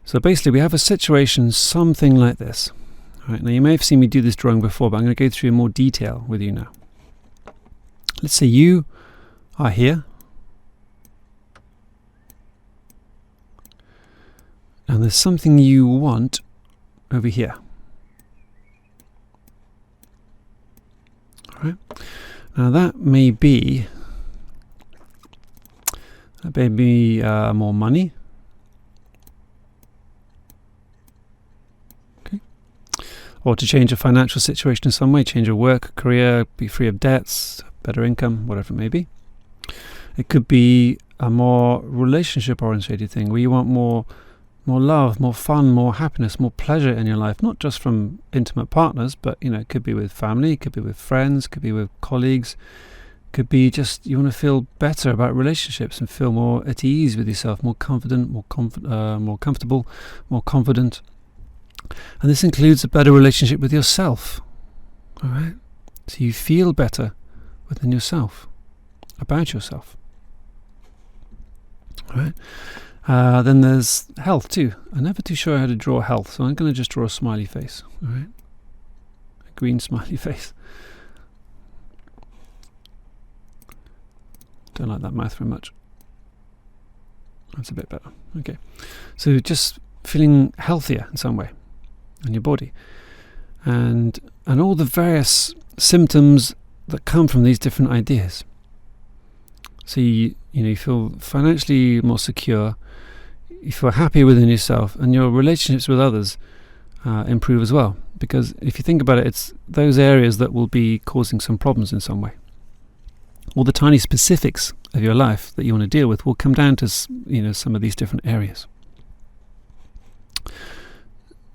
So basically we have a situation something like this. All right, now you may have seen me do this drawing before, but I'm going to go through in more detail with you now. Let's say you are here, and there's something you want over here. All right. Now that may be more money. Okay. Or to change a financial situation in some way, change your work, career, be free of debts, better income, whatever it may be. It could be a more relationship oriented thing where you want more love, more fun, more happiness, more pleasure in your life, not just from intimate partners, but it could be with family, it could be with friends, it could be with colleagues, it could be just you want to feel better about relationships and feel more at ease with yourself, more confident, more comfortable, more confident. And this includes a better relationship with yourself. All right? So you feel better within yourself, about yourself. All right? Then there's health too. I'm never too sure how to draw health, so I'm going to just draw a smiley face. All right, a green smiley face. Don't like that mouth very much. That's a bit better. Okay, so just feeling healthier in some way in your body, and all the various symptoms that come from these different ideas. So you feel financially more secure. You feel happy within yourself, and your relationships with others improve as well. Because if you think about it, it's those areas that will be causing some problems in some way. All the tiny specifics of your life that you want to deal with will come down to some of these different areas.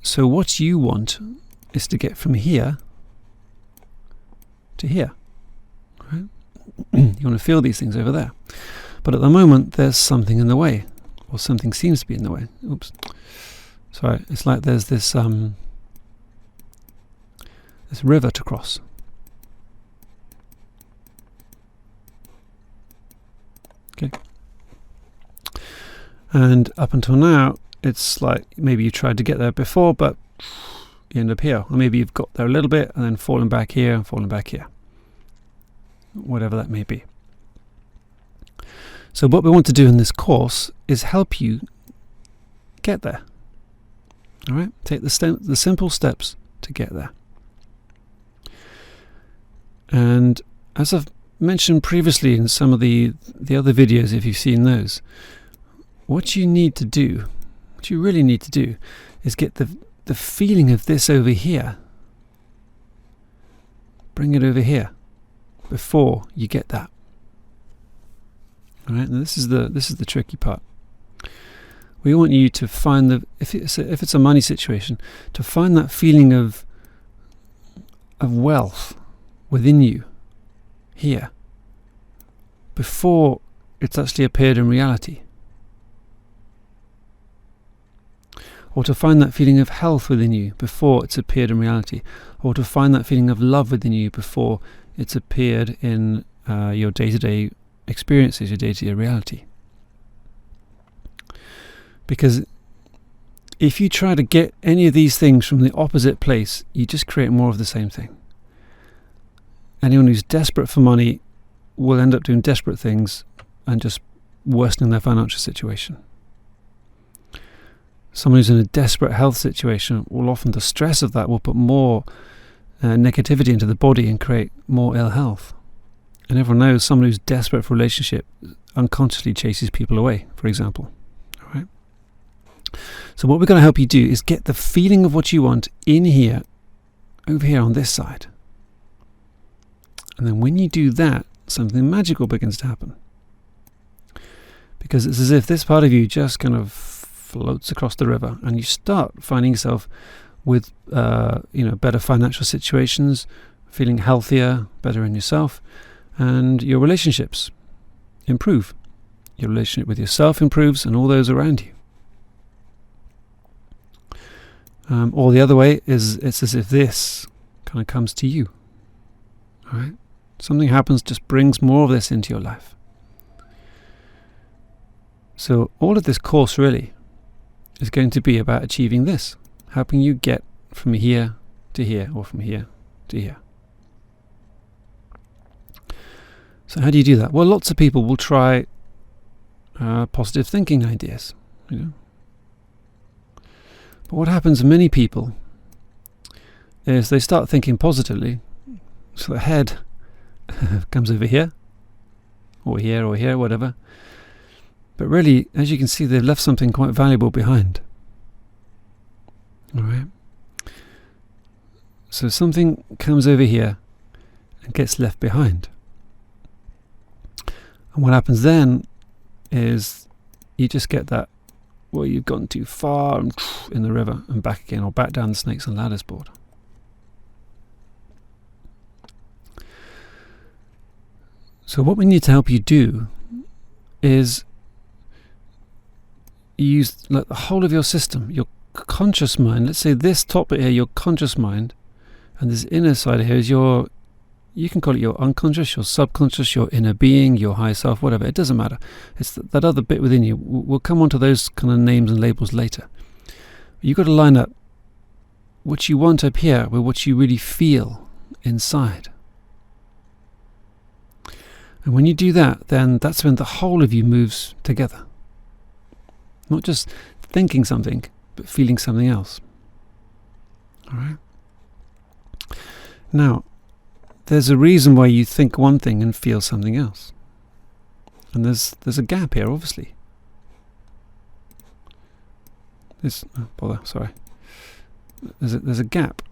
So what you want is to get from here to here. Right? You want to feel these things over there. But at the moment, there's something in the way. Or something seems to be in the way. Oops. Sorry, it's like there's this river to cross. Okay. And up until now, it's like maybe you tried to get there before, but you end up here. Or maybe you've got there a little bit and then fallen back here and fallen back here. Whatever that may be. So what we want to do in this course is help you get there. All right? Take the simple steps to get there. And as I've mentioned previously in some of the other videos, if you've seen those, what you really need to do is get the feeling of this over here. Bring it over here before you get that. All right, now this is the tricky part. We want you to find if it's a money situation, to find that feeling of wealth within you here before it's actually appeared in reality. Or to find that feeling of health within you before it's appeared in reality. Or to find that feeling of love within you before it's appeared in your day-to-day experiences, your day-to-day reality. Because if you try to get any of these things from the opposite place, you just create more of the same thing. Anyone who's desperate for money will end up doing desperate things and just worsening their financial situation. Someone who's in a desperate health situation the stress of that will put more negativity into the body and create more ill health. And everyone knows someone who's desperate for a relationship unconsciously chases people away, for example. All right. So what we're going to help you do is get the feeling of what you want in here, over here on this side. And then when you do that, something magical begins to happen. Because it's as if this part of you just kind of floats across the river, and you start finding yourself with better financial situations, feeling healthier, better in yourself, and your relationships improve. Your relationship with yourself improves, and all those around you. Or the other way is it's as if this kind of comes to you. All right? Something happens, just brings more of this into your life. So all of this course really is going to be about achieving this, helping you get from here to here, or from here to here. So how do you do that? Well, lots of people will try positive thinking ideas, But what happens to many people is they start thinking positively, so the head comes over here, or here, whatever. But really, as you can see, they've left something quite valuable behind. All right. So something comes over here and gets left behind. And what happens then is you just get that, well, you've gone too far and in the river and back again, or back down the snakes and ladders board. So what we need to help you do is use the whole of your system, your conscious mind. Let's say this top bit here, your conscious mind, and this inner side here is your, you can call it your unconscious, your subconscious, your inner being, your higher self, whatever. It doesn't matter. It's that other bit within you. We'll come on to those kind of names and labels later. You've got to line up what you want up here with what you really feel inside. And when you do that, then that's when the whole of you moves together. Not just thinking something, but feeling something else. All right? Now, there's a reason why you think one thing and feel something else. And there's a gap here, obviously. There's a gap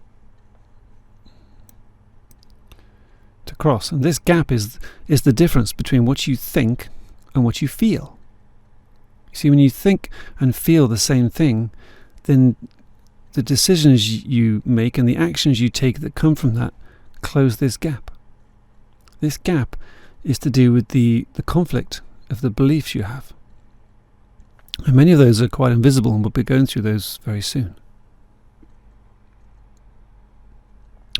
to cross, and this gap is the difference between what you think and what you feel. You see, when you think and feel the same thing, then the decisions you make and the actions you take that come from that close this gap. This gap is to do with the conflict of the beliefs you have. And many of those are quite invisible, and we'll be going through those very soon.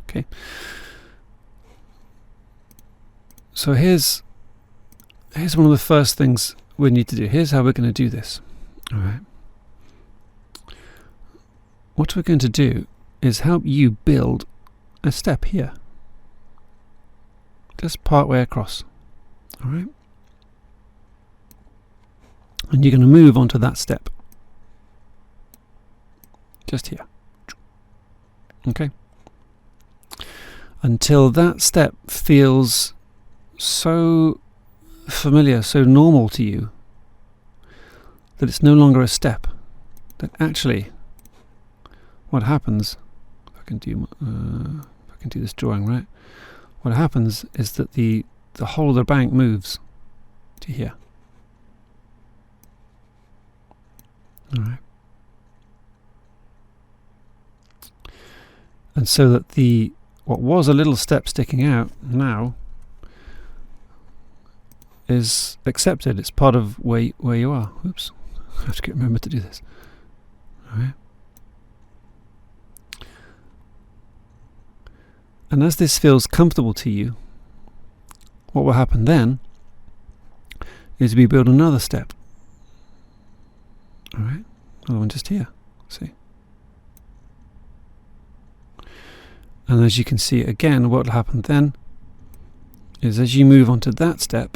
Okay. So here's one of the first things we need to do. Here's how we're going to do this. All right. What we're going to do is help you build a step here. Just part way across. All right. And you're going to move onto that step. Just here. Okay. Until that step feels so familiar, so normal to you, that it's no longer a step. That actually, what happens, if I can do this drawing right, what happens is that the whole of the bank moves to here. All right. And so that what was a little step sticking out now is accepted. It's part of where you are. Oops, I have to remember to do this. All right. And as this feels comfortable to you, what will happen then is we build another step. All right, another one just here. See. And as you can see again, what will happen then is as you move on to that step,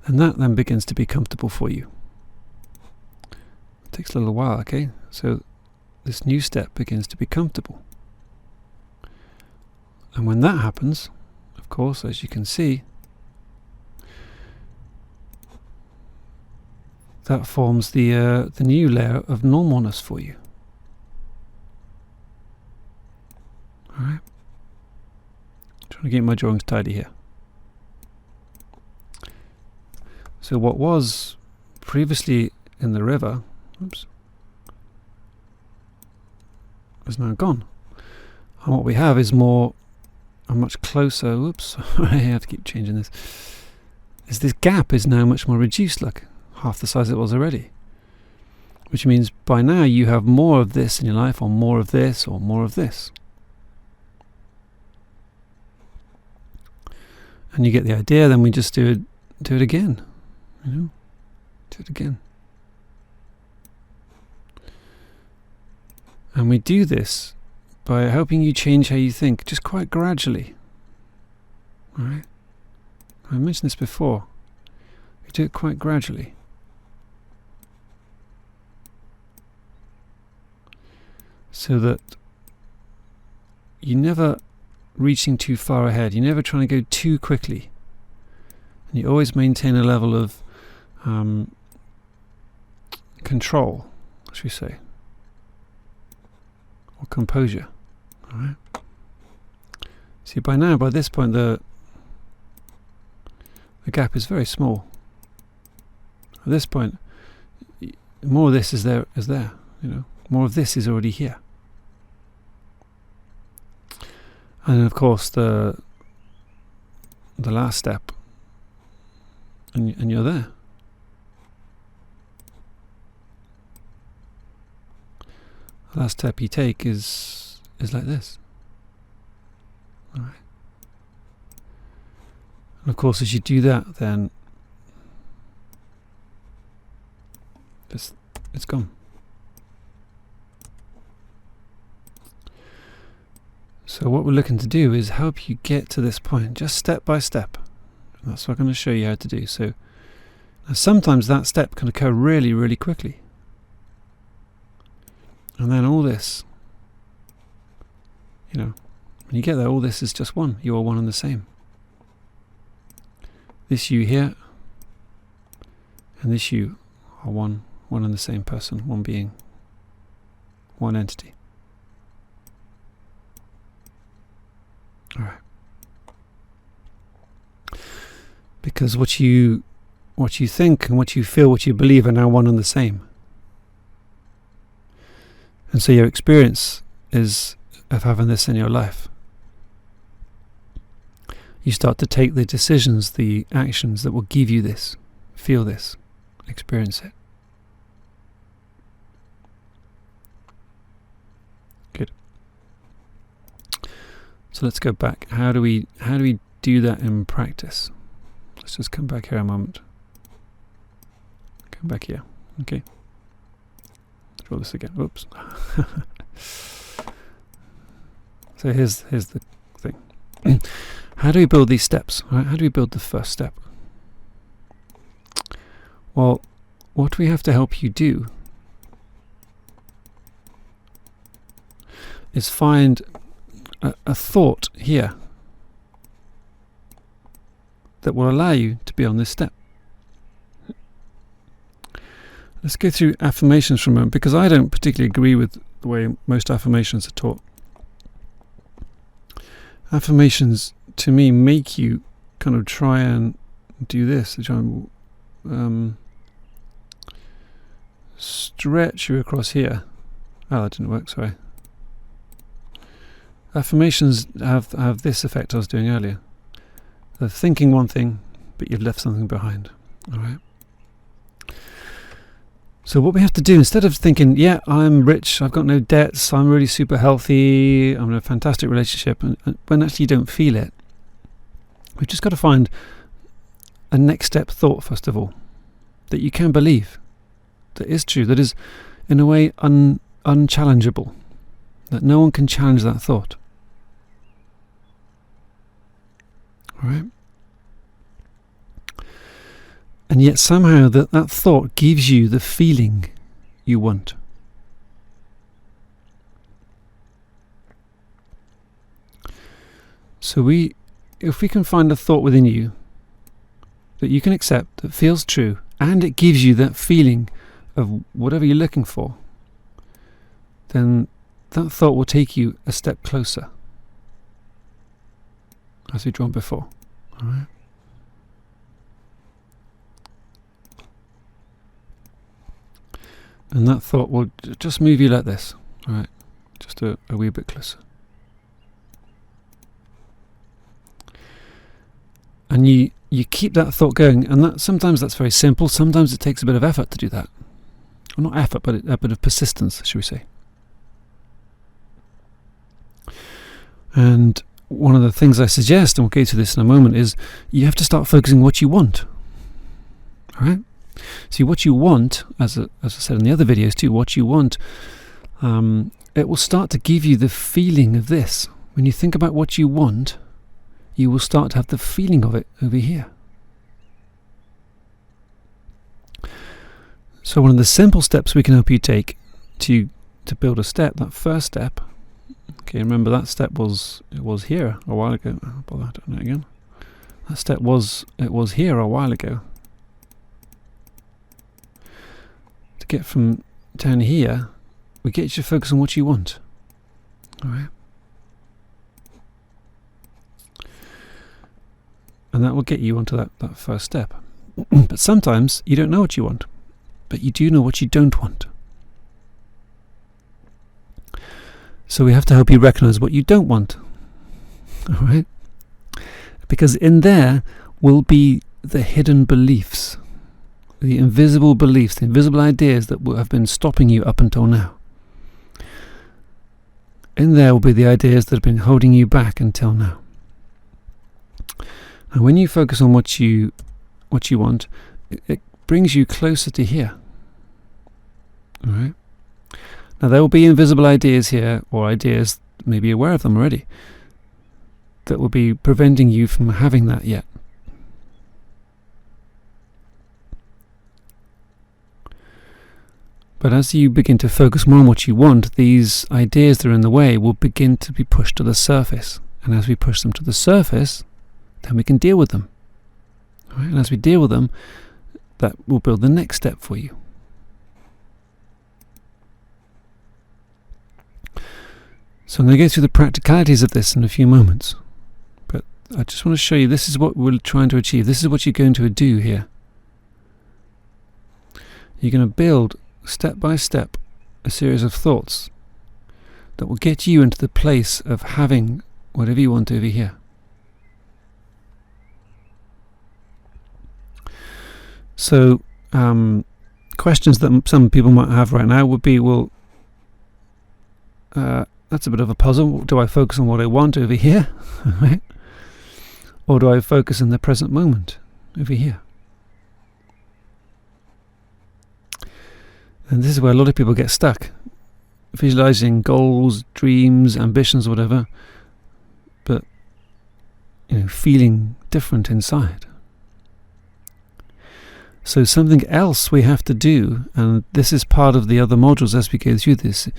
and that then begins to be comfortable for you. It takes a little while, okay? So this new step begins to be comfortable. And when that happens, of course, as you can see, that forms the new layer of normalness for you. All right. Trying to get my drawings tidy here. So what was previously in the river, oops, is now gone. And what we have is a much closer, oops, I have to keep changing this, is this gap is now much more reduced, like half the size it was already. Which means by now you have more of this in your life, or more of this, or more of this. And you get the idea, then we just do it again. Do it again. And we do this by helping you change how you think, just quite gradually. Alright? I mentioned this before. We do it quite gradually. So that you're never reaching too far ahead. You're never trying to go too quickly. And you always maintain a level of control, should we say, or composure. All right. See, by this point, the gap is very small. At this point, more of this is there. You know, more of this is already here. And of course, the last step, and you're there. The last step you take is like this. All right. And of course, as you do that, then it's gone. So what we're looking to do is help you get to this point, just step by step. And that's what I'm going to show you how to do. So now sometimes that step can occur really, really quickly. And then all this, you know, when you get there, all this is just one. You are one and the same. This you here and this you are one and the same person, one being, one entity. All right. Because what you think and what you feel, what you believe are now one and the same. And so your experience is of having this in your life. You start to take the decisions, the actions that will give you this, feel this, experience it. Good. So let's go back. How do we do that in practice? Let's just come back here a moment. Come back here. Okay. Draw this again. Whoops. So here's the thing. How do we build these steps? Right? How do we build the first step? Well, what we have to help you do is find a thought here that will allow you to be on this step. Let's go through affirmations for a moment, because I don't particularly agree with the way most affirmations are taught. Affirmations, to me, make you kind of try and do this. They try and stretch you across here. Oh, that didn't work, sorry. Affirmations have this effect I was doing earlier. They're thinking one thing, but you've left something behind. All right. So what we have to do, instead of thinking, yeah, I'm rich, I've got no debts, I'm really super healthy, I'm in a fantastic relationship, and when actually you don't feel it, we've just got to find a next step thought, first of all, that you can believe, that is true, that is in a way unchallengeable, that no one can challenge that thought. All right? And yet somehow that thought gives you the feeling you want. So if we can find a thought within you that you can accept, that feels true, and it gives you that feeling of whatever you're looking for, then that thought will take you a step closer, as we've drawn before. All right? And that thought will just move you like this, all right? Just a wee bit closer. And you keep that thought going, and sometimes that's very simple. Sometimes it takes a bit of effort to do that. Well, not effort, but a bit of persistence, should we say. And one of the things I suggest, and we'll go through this in a moment, is you have to start focusing what you want. All right? See, what you want, as I said in the other videos too, what you want, it will start to give you the feeling of this. When you think about what you want, you will start to have the feeling of it over here. So one of the simple steps we can help you take to build a step, that first step, okay, remember that step was here a while ago. I'll pull that down again. That step was here a while ago. To get from down here, we get you to focus on what you want. Alright? And that will get you onto that first step. But sometimes you don't know what you want, but you do know what you don't want. So we have to help you recognize what you don't want. Alright? Because in there will be the hidden beliefs, the invisible beliefs, the invisible ideas that have been stopping you up until now. In there will be the ideas that have been holding you back until now. And when you focus on what you want, it brings you closer to here. All right. Now there will be invisible ideas here, or ideas, maybe you're aware of them already, that will be preventing you from having that yet. But as you begin to focus more on what you want, these ideas that are in the way will begin to be pushed to the surface. And as we push them to the surface, then we can deal with them. All right? And as we deal with them, that will build the next step for you. So I'm going to go through the practicalities of this in a few moments. But I just want to show you, this is what we're trying to achieve. This is what you're going to do here. You're going to build, step by step, a series of thoughts that will get you into the place of having whatever you want over here. So, questions that some people might have right now would be, well, that's a bit of a puzzle. Do I focus on what I want over here? Right? Or do I focus in the present moment over here? And this is where a lot of people get stuck, visualizing goals, dreams, ambitions, whatever, but feeling different inside. So something else we have to do, and this is part of the other modules as we go through this,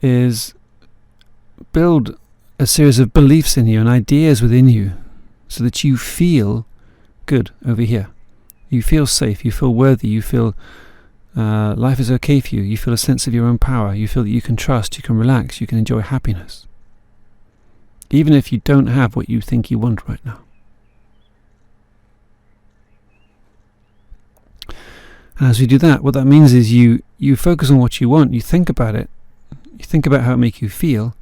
is build a series of beliefs in you and ideas within you so that you feel good over here. You feel safe, you feel worthy, you feel life is okay for you, you feel a sense of your own power, you feel that you can trust, you can relax, you can enjoy happiness. Even if you don't have what you think you want right now. And as we do that, what that means is you focus on what you want, you think about it, you think about how it makes you feel,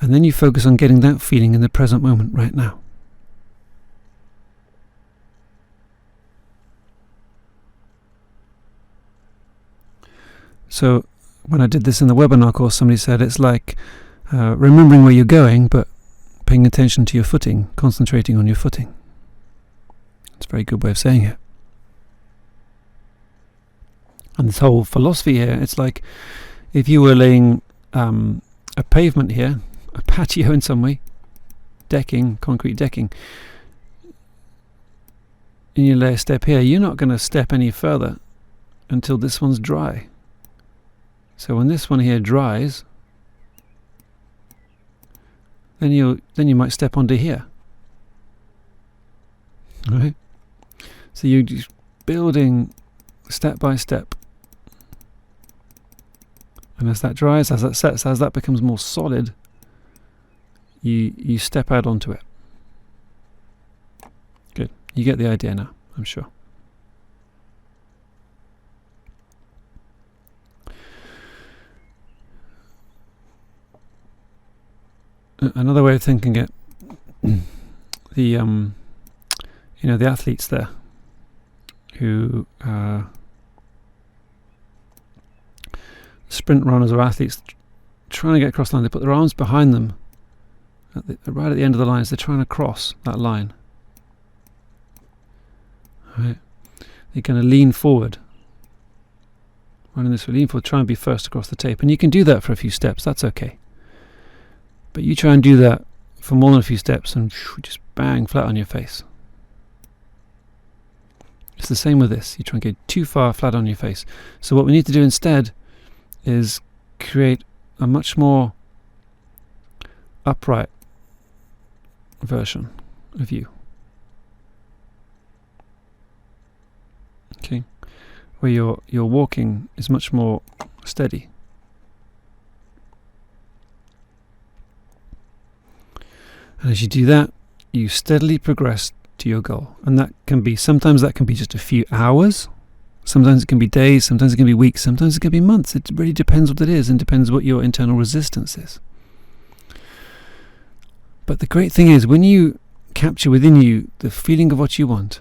and then you focus on getting that feeling in the present moment right now. So when I did this in the webinar course, somebody said it's like remembering where you're going, but paying attention to your footing, concentrating on your footing. It's a very good way of saying it. And this whole philosophy here, it's like if you were laying a pavement here, a patio in some way, decking, concrete decking, and you lay a step here, you're not going to step any further until this one's dry. So when this one here dries, then you might step onto here. All right? So you're just building step by step. And as that dries, as that sets, as that becomes more solid, you step out onto it. Good. You get the idea now, I'm sure. Another way of thinking it, the athletes there who sprint runners or athletes trying to get across the line, they put their arms behind them right at the end of the line as they're trying to cross that line. Right? They're going to lean forward running this relief, try and be first across the tape. And you can do that for a few steps, that's okay. But you try and do that for more than a few steps and just bang, flat on your face. It's the same with this. You try and get too far flat on your face. So what we need to do instead is create a much more upright version of you. Okay, where your walking is much more steady. And as you do that, you steadily progress to your goal. And sometimes that can be just a few hours, sometimes it can be days, sometimes it can be weeks, sometimes it can be months. It really depends what it is and depends what your internal resistance is. But the great thing is, when you capture within you the feeling of what you want,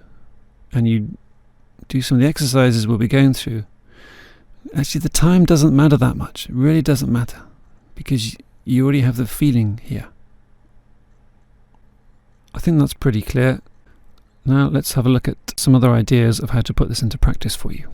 and you do some of the exercises we'll be going through, actually the time doesn't matter that much. It really doesn't matter, because you already have the feeling here. I think that's pretty clear. Now let's have a look at some other ideas of how to put this into practice for you.